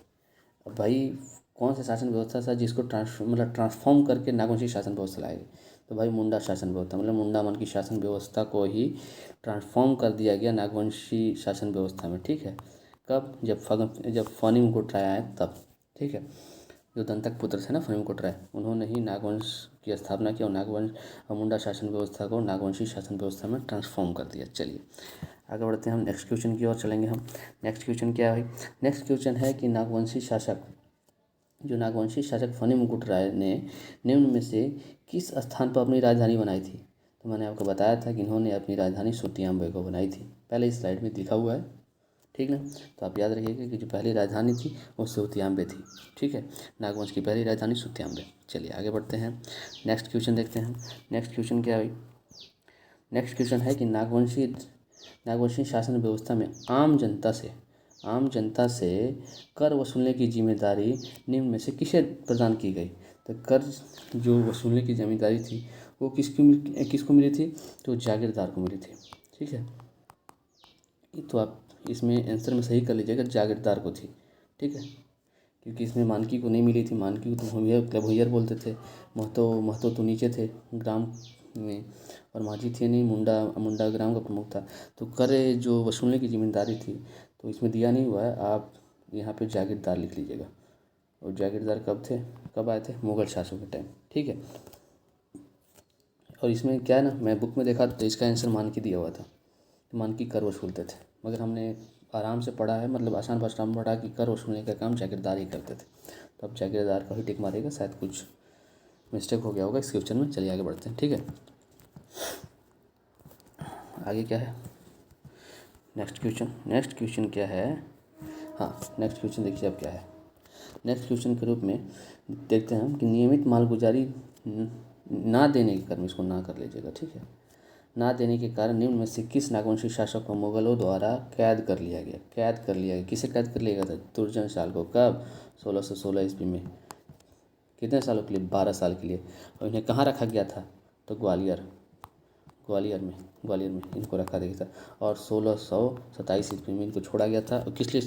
अब भाई कौन सा शासन व्यवस्था था जिसको ट्रांसफॉर्म करके नागवंशी शासन व्यवस्था लाएगी, तो भाई मुंडा शासन व्यवस्था, मतलब मुंडा मन की शासन व्यवस्था को ही ट्रांसफॉर्म कर दिया गया नागवंशी शासन व्यवस्था में, ठीक है। कब, जब फनी मुकुट राय आए तब, ठीक है। जो दंतक पुत्र थे ना फनी मुकुट राय, उन्होंने ही नागवंश की स्थापना की और नागवंश और मुंडा शासन व्यवस्था को नागवंशी शासन व्यवस्था में ट्रांसफॉर्म कर दिया। चलिए आगे बढ़ते हैं, हम नेक्स्ट क्वेश्चन की ओर चलेंगे। हम नेक्स्ट क्वेश्चन क्या है, नेक्स्ट क्वेश्चन है कि नागवंशी शासक फनी मुकुट राय ने निम्न में से किस स्थान पर अपनी राजधानी बनाई थी। तो मैंने आपको बताया था कि इन्होंने अपनी राजधानी सुतियांबे को बनाई थी, पहले इस स्लाइड में लिखा हुआ है, ठीक ना। तो आप याद रखिएगा कि जो पहली राजधानी थी वो सुतियांबे थी, ठीक है। नागवंश की पहली राजधानी सुतियांबे। चलिए आगे बढ़ते हैं, नेक्स्ट क्वेश्चन देखते हैं। नेक्स्ट क्वेश्चन क्या है, नेक्स्ट क्वेश्चन है कि नागवंशी शासन व्यवस्था में आम जनता से कर वसूलने की जिम्मेदारी निम्न में से किसे प्रदान की गई। तो कर जो वसूलने की जिम्मेदारी थी वो किसको मिली थी, तो जागीरदार को मिली थी, ठीक है। तो आप इसमें आंसर में सही कर लीजिएगा, जागीरदार को थी, ठीक है। क्योंकि इसमें मानकी को नहीं मिली थी, मानकी को तो भुइयर बोलते थे, महतो तो नीचे थे ग्राम में, और माझी थे नहीं, मुंडा ग्राम का प्रमुख था। तो कर जो वसूलने की जिम्मेदारी थी तो इसमें दिया नहीं हुआ है, आप यहाँ पे जागीरदार लिख लीजिएगा। और जागीरदार कब आए थे, मुगल शासकों के टाइम, ठीक है। और इसमें क्या है ना, मैं बुक में देखा तो इसका आंसर मानकी दिया हुआ था, मानकी कर वसूलते थे, मगर हमने आराम से पढ़ा है, मतलब आसान भाषा में पढ़ा कि कर वसूलने का काम जागीरदार ही करते थे। तो अब जागीरदार का ही टिक मारेगा, शायद कुछ मिस्टेक हो गया होगा इस क्वेश्चन में। चलिए आगे बढ़ते हैं। ठीक है, आगे क्या है, नेक्स्ट क्वेश्चन क्या है। हाँ, नेक्स्ट क्वेश्चन देखिए अब क्या है। नेक्स्ट क्वेश्चन के रूप में देखते हैं हम कि नियमित मालगुजारी ना देने के कारण, इसको ना कर लीजिएगा, ठीक है, ना देने के कारण निम्न में से किस नागवंशी शासक को मुगलों द्वारा कैद कर लिया गया। किसे कैद कर लिया गया था? दुर्जन शाल को। कब? 1616 ईस्वी में। कितने सालों के लिए? 12 साल के लिए। और इन्हें कहाँ रखा गया था? तो ग्वालियर में इनको रखा गया था। और 1627 ईस्वी में इनको छोड़ा गया था। और किस लिए,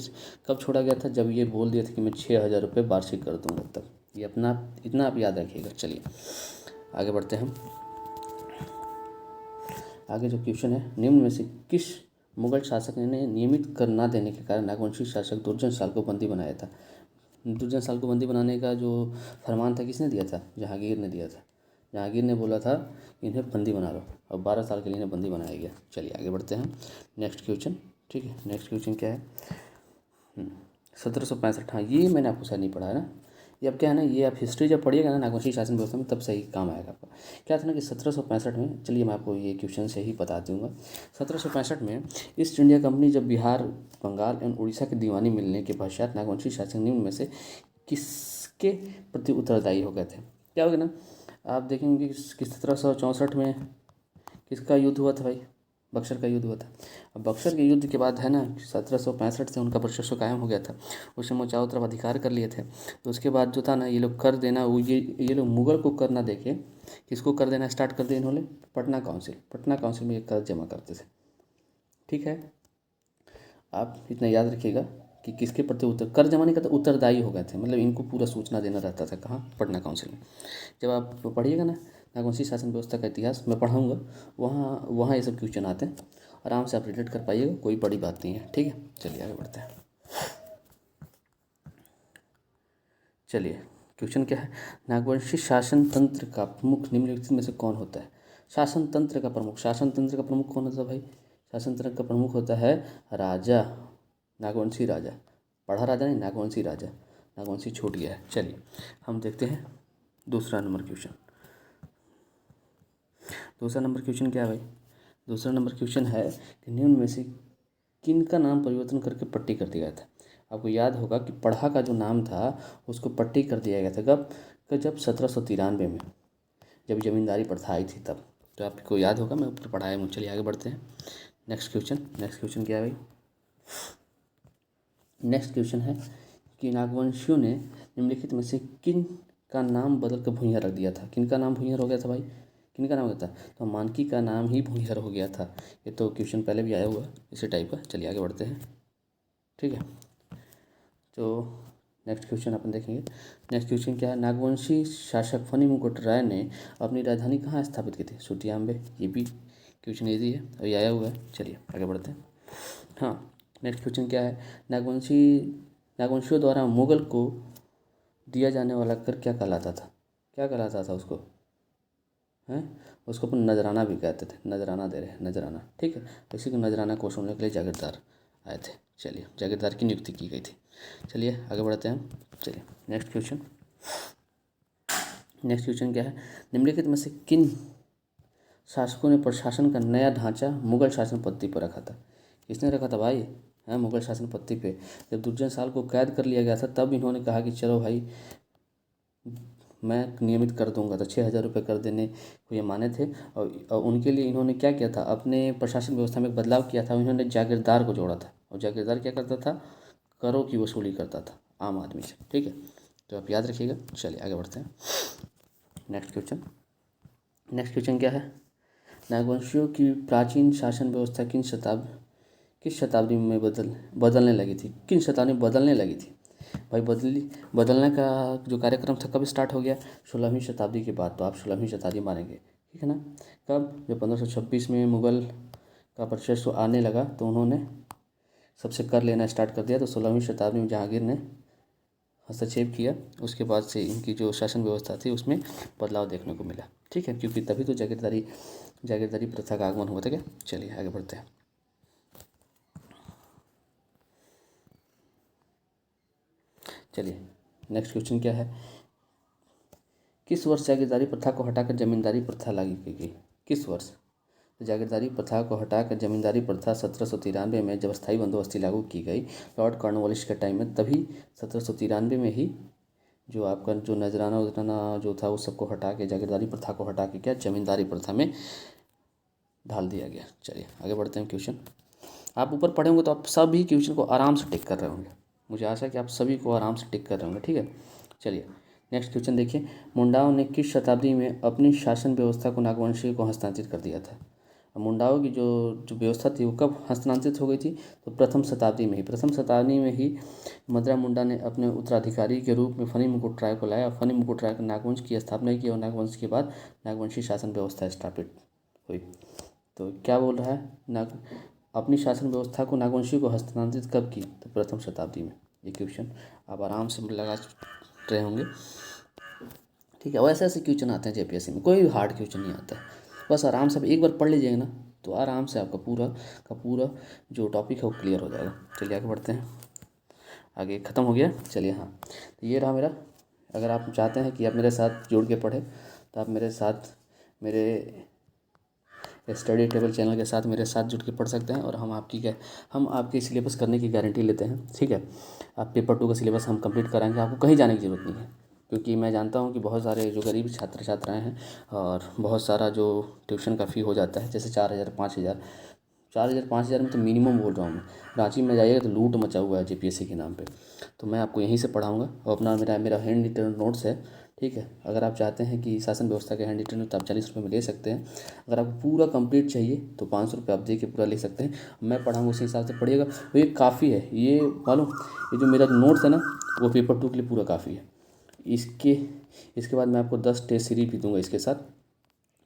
कब छोड़ा गया था? जब ये बोल दिया था कि मैं 6,000 रुपये वार्षिक कर दूँगा, तब। ये अपना इतना आप याद रखिएगा। चलिए आगे बढ़ते हैं हम। आगे जो क्वेश्चन है, निम्न में से किस मुगल शासक ने नियमित कर न देने के कारण नागवंशी शासक दुर्जन शाल को बंदी बनाया था? दुर्जन शाल को बंदी बनाने का जो फरमान था किसने दिया था? जहांगीर ने दिया था। जहांगीर ने बोला था इन्हें बंदी बना लो, और 12 साल के लिए इन्हें बंदी बनाया गया। चलिए आगे बढ़ते हैं। नेक्स्ट क्वेश्चन, ठीक है, नेक्स्ट क्वेश्चन क्या है? 1765। हाँ, ये मैंने आपको शायद नहीं पढ़ा है ना। ये अब क्या है ना, ये आप हिस्ट्री जब पढ़िएगा ना नागवंशी शासन व्यवस्था में, तब सही काम आएगा आपका। क्या था ना कि 1765 में, चलिए मैं आपको ये क्वेश्चन से ही बता दूंगा। 1765 में ईस्ट इंडिया कंपनी जब बिहार, बंगाल एवं उड़ीसा की दीवानी मिलने के पश्चात नागवंशी शासक निम्न में से किसके प्रति उत्तरदायी हो गए थे? क्या हो गया ना, आप देखेंगे कि 1764 में किसका युद्ध हुआ था भाई? बक्सर का युद्ध हुआ था। अब बक्सर के युद्ध के बाद है ना 1765 से उनका वर्चस्व कायम हो गया था। उस समय चारों तरफ अधिकार कर लिए थे। तो उसके बाद जो था ना, ये लोग कर देना, वो ये लोग मुगल को कर ना देके किसको कर देना स्टार्ट कर दिया इन्होंने? पटना काउंसिल में ये कर जमा करते थे। ठीक है, आप इतना याद रखिएगा कि किसके प्रति कर जमाने का तो उत्तरदायी हो गए थे, मतलब इनको पूरा सूचना देना रहता था। कहाँ? पटना काउंसिल में। जब आप पढ़िएगा ना नागवंशी शासन व्यवस्था का इतिहास मैं पढ़ाऊँगा, वहाँ वहाँ ये सब क्वेश्चन आते हैं, आराम से आप रिलेट कर पाइएगा, कोई बड़ी बात नहीं है। ठीक है, चलिए आगे बढ़ते हैं। चलिए क्वेश्चन क्या है, नागवंशी शासन तंत्र का प्रमुख निम्नलिखित में से कौन होता है? शासन तंत्र का प्रमुख कौन होता है भाई? शासन तंत्र का प्रमुख होता है राजा, नागवंशी राजा। पढ़ा राजा नहीं, नागवंशी राजा। नागवंशी छूट गया है। चलिए हम देखते हैं दूसरा नंबर क्वेश्चन। दूसरा नंबर क्वेश्चन क्या है भाई? दूसरा नंबर क्वेश्चन है कि निम्न में से किन का नाम परिवर्तन करके पट्टी कर दिया गया था? आपको याद होगा कि पढ़ा का जो नाम था उसको पट्टी कर दिया गया था। कब? जब 1793 में, जब जमींदारी प्रथा आई थी तब। तो आपको याद होगा, मैं ऊपर पढ़ाया हूँ। चलिए आगे बढ़ते हैं। नेक्स्ट क्वेश्चन क्या है भाई? नेक्स्ट क्वेश्चन है कि नागवंशियों ने निम्नलिखित में से किन का नाम बदल कर भूंइया रख दिया था? किन का नाम भूंइया हो गया था भाई? किन का नाम हो गया था? तो मानकी का नाम ही भूंइया हो गया था। ये तो क्वेश्चन पहले भी आया हुआ है इसी टाइप का। चलिए आगे बढ़ते हैं। ठीक है, तो नेक्स्ट क्वेश्चन अपन देखेंगे। नेक्स्ट क्वेश्चन क्या है, नागवंशी शासक फनी मुकुट राय ने अपनी राजधानी कहाँ स्थापित की थी? सुटियाम्बे। ये भी क्वेश्चन ईजी है और ये आया हुआ है। चलिए आगे बढ़ते हैं। हाँ, नेक्स्ट क्वेश्चन क्या है, नागवंशियों द्वारा मुगल को दिया जाने वाला कर क्या कहलाता था? क्या कहलाता था उसको? हैं, उसको अपन नजराना भी कहते थे। नजराना दे रहे हैं, नजराना। ठीक है, इसी को नजराना को सुनने के लिए जागीरदार आए थे। चलिए, जागीरदार की नियुक्ति की गई थी। चलिए आगे बढ़ते हैं। चलिए नेक्स्ट क्वेश्चन क्या है, निम्नलिखित में से किन शासकों ने प्रशासन का नया ढांचा मुगल शासन पद्धति पर रखा था? किसने रखा था भाई? है मुगल शासन पद्धति पे। जब दुर्जन शाल को कैद कर लिया गया था तब इन्होंने कहा कि चलो भाई मैं नियमित कर दूंगा। तो 6,000 रुपये कर देने को ये माने थे। और उनके लिए इन्होंने क्या किया था, अपने प्रशासन व्यवस्था में बदलाव किया था। इन्होंने जागीरदार को जोड़ा था, और जागीरदार क्या करता था? करों की वसूली करता था आम आदमी से। ठीक है, तो आप याद रखिएगा। चलिए आगे बढ़ते हैं। नेक्स्ट क्वेश्चन क्या है, नागवंशियों की प्राचीन शासन व्यवस्था किस शताब्दी में बदलने लगी थी? किन शताब्दी में बदलने लगी थी भाई? बदलने का जो कार्यक्रम था कब स्टार्ट हो गया? 16वीं शताब्दी के बाद। तो आप 16वीं शताब्दी मानेंगे, ठीक है ना? कब? जब 1526 में मुगल का वर्चस्व आने लगा तो उन्होंने सबसे कर लेना स्टार्ट कर दिया। तो 16वीं शताब्दी में जहांगीर ने हस्तक्षेप किया, उसके बाद से इनकी जो शासन व्यवस्था थी उसमें बदलाव देखने को मिला। ठीक है, क्योंकि तभी तो जागीरदारी प्रथा का आगमन हुआ था क्या। चलिए आगे बढ़ते हैं। चलिए नेक्स्ट क्वेश्चन क्या है, किस वर्ष जागीरदारी प्रथा को हटाकर जमींदारी प्रथा लागू की गई। किस वर्ष जागीरदारी प्रथा को हटाकर जमींदारी प्रथा 1793 में जब स्थायी बंदोबस्ती लागू की गई लॉर्ड कॉर्नवालिस के टाइम में, तभी 1793 में ही जो आपका जो नजराना उजराना जो था उस सबको हटा के जागीरदारी प्रथा को हटा के क्या जमींदारी प्रथा में ढाल दिया गया। चलिए आगे बढ़ते हैं। क्वेश्चन आप ऊपर पढ़े होंगे तो आप सभी क्वेश्चन को आराम से टिक कर रहे होंगे, मुझे आशा है कि आप सभी को आराम से टिक कर रहे होंगे। ठीक है, चलिए नेक्स्ट क्वेश्चन देखिए, मुंडाओं ने किस शताब्दी में अपनी शासन व्यवस्था को नागवंशियों को हस्तांतरित कर दिया था। मुंडाओं की जो व्यवस्था थी वो कब हस्तांतरित हो गई थी, तो प्रथम शताब्दी में ही मदरा मुंडा ने अपने उत्तराधिकारी के रूप में फनी मुकुट राय को लाया। फनी मुकुट राय ने नागवंश की स्थापना की और नागवंश के बाद नागवंशी शासन व्यवस्था स्थापित हुई। तो क्या बोल रहा है, अपनी शासन व्यवस्था को नागवंशियों को हस्तांतरित कब की, तो प्रथम शताब्दी में। ये क्वेश्चन आप आराम से लगा रहे होंगे। ठीक है, वैसे ऐसे क्वेश्चन आते हैं जेपीएससी में, कोई भी हार्ड क्वेश्चन नहीं आता है, बस आराम से एक बार पढ़ लीजिएगा ना तो आराम से आपका पूरा का पूरा जो टॉपिक है वो क्लियर हो जाएगा। चलिए आगे बढ़ते हैं, आगे ख़त्म हो गया। चलिए हाँ, तो ये रहा मेरा, अगर आप चाहते हैं कि आप मेरे साथ जुड़ के पढ़ें तो आप मेरे साथ मेरे स्टडी टेबल चैनल के साथ मेरे साथ जुड़ के पढ़ सकते हैं, और हम आपके सिलेबस करने की गारंटी लेते हैं। ठीक है, आप पेपर 2 का सिलेबस हम कंप्लीट कराएंगे, आपको कहीं जाने की ज़रूरत नहीं है, क्योंकि मैं जानता हूँ कि बहुत सारे जो गरीब छात्र छात्राएँ हैं और बहुत सारा जो ट्यूशन का फ़ी हो जाता है, जैसे 4,000 5,000 में तो मिनिमम बोल रहा हूँ मैं। रांची में जाइएगा तो लूट मचा हुआ है जेपीएससी के नाम पे, तो मैं आपको यहीं से पढ़ाऊँगा। और अपना मेरा हैंड रिटन नोट्स है। ठीक है, अगर आप चाहते हैं कि शासन व्यवस्था के हैंड रिटन नोट आप 40 रुपये में ले सकते हैं। अगर आपको पूरा कंप्लीट चाहिए तो 500 रुपये आप दे के पूरा ले सकते हैं, मैं पढ़ाऊँगा उसी हिसाब से पढ़िएगा। तो ये काफ़ी है, ये मालूम, ये जो मेरा नोट्स है ना वो पेपर 2 के लिए पूरा काफ़ी है। इसके बाद मैं आपको 10 टेस्ट सीरीज भी दूंगा इसके साथ।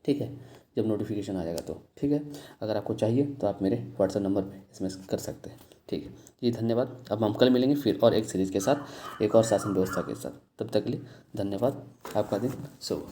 ठीक है, जब नोटिफिकेशन आ जाएगा तो। ठीक है, अगर आपको चाहिए तो आप मेरे व्हाट्सएप नंबर पे एसएमएस कर सकते हैं। ठीक है जी, धन्यवाद। अब हम कल मिलेंगे फिर और एक सीरीज़ के साथ, एक और शासन व्यवस्था के साथ। तब तक के लिए धन्यवाद, आपका दिन शुभ हो।